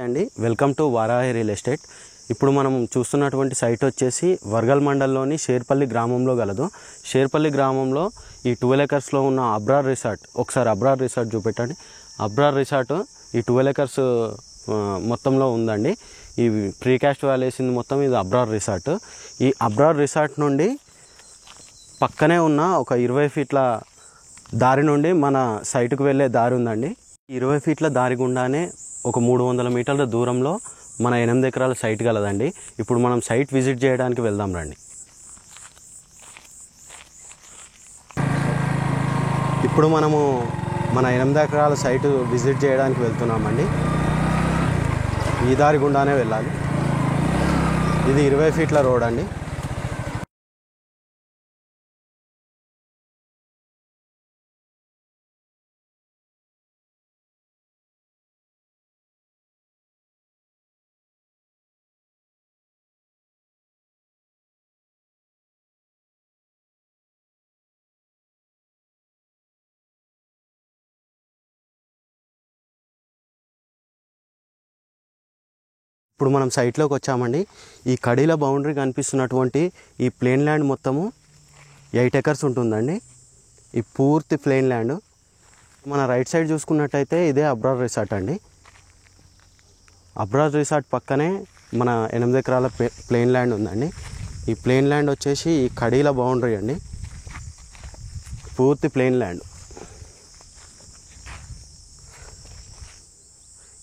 అండి welcome to Varahi real estate. ఇప్పుడు మనం చూస్తున్నటువంటి సైట్ వచ్చేసి వర్గల్ మండలంలోని షేర్పల్లి గ్రామంలో గలదు. షేర్పల్లి గ్రామంలో ఈ 12 ఎకర్స్లో ఉన్న అబ్రార్ రిసార్ట్, ఒకసారి అబ్రార్ రిసార్ట్ చూపెట్టండి. అబ్రార్ రిసార్ట్ ఈ 12 ఎకర్స్ మొత్తంలో ఉందండి. ఈ ప్రీకాస్ట్ వేసింది మొత్తం ఇది అబ్రార్ రిసార్ట్. ఈ అబ్రార్ రిసార్ట్ నుండి పక్కనే ఉన్న ఒక 20 ఫీట్ల దారి నుండి మన సైటుకు వెళ్ళే దారి ఉందండి. 20 ఫీట్ల దారి గుండానే ఒక 300 మీటర్ల దూరంలో మన 8 ఎకరాల సైట్ కలదండి. ఇప్పుడు మనం సైట్ విజిట్ చేయడానికి వెళ్దాం రండి. ఇప్పుడు మనము మన 8 ఎకరాల సైట్ విజిట్ చేయడానికి వెళ్తున్నామండి. ఈ దారి గుండానే వెళ్ళాలి. ఇది 20 ఫీట్ల రోడ్ అండి. ఇప్పుడు మనం సైట్లోకి వచ్చామండి. ఈ కడీల బౌండరీ కనిపిస్తున్నటువంటి ఈ ప్లేన్ ల్యాండ్ మొత్తము 8 ఎకర్స్ ఉంటుందండి. ఈ పూర్తి ప్లేన్ ల్యాండ్. మన రైట్ సైడ్ చూసుకున్నట్టయితే ఇదే అబ్రార్ రిసార్ట్ అండి. అబ్రార్ రిసార్ట్ పక్కనే మన 8 ఎకరాల ప్లేన్ ల్యాండ్ ఉందండి. ఈ ప్లేన్ ల్యాండ్ వచ్చేసి ఈ కడీల బౌండరీ అండి. పూర్తి ప్లేన్ ల్యాండ్.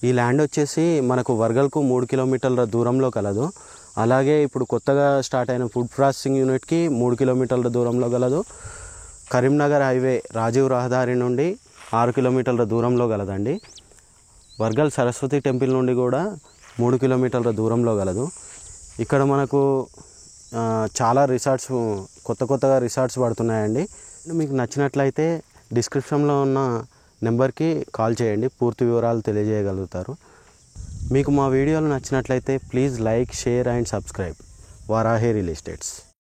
ఈ ల్యాండ్ వచ్చేసి మనకు వర్గల్కు 3 కిలోమీటర్ల దూరంలో కలదు. అలాగే ఇప్పుడు కొత్తగా స్టార్ట్ అయిన ఫుడ్ ప్రాసెసింగ్ యూనిట్కి 3 కిలోమీటర్ల దూరంలో కలదు. కరీంనగర్ హైవే రాజీవ్ రహదారి నుండి 6 కిలోమీటర్ల దూరంలో కలదండి. వర్గల్ సరస్వతి టెంపుల్ నుండి కూడా 3 కిలోమీటర్ల దూరంలో కలదు. ఇక్కడ మనకు చాలా రిసార్ట్స్, కొత్తగా రిసార్ట్స్ పడుతున్నాయండి. మీకు నచ్చినట్లయితే డిస్క్రిప్షన్లో ఉన్న నెంబర్కి కాల్ చేయండి, పూర్తి వివరాలు తెలియజేయగలుగుతారు. మీకు మా వీడియోలు నచ్చినట్లయితే please like, share and subscribe Varahi real estates.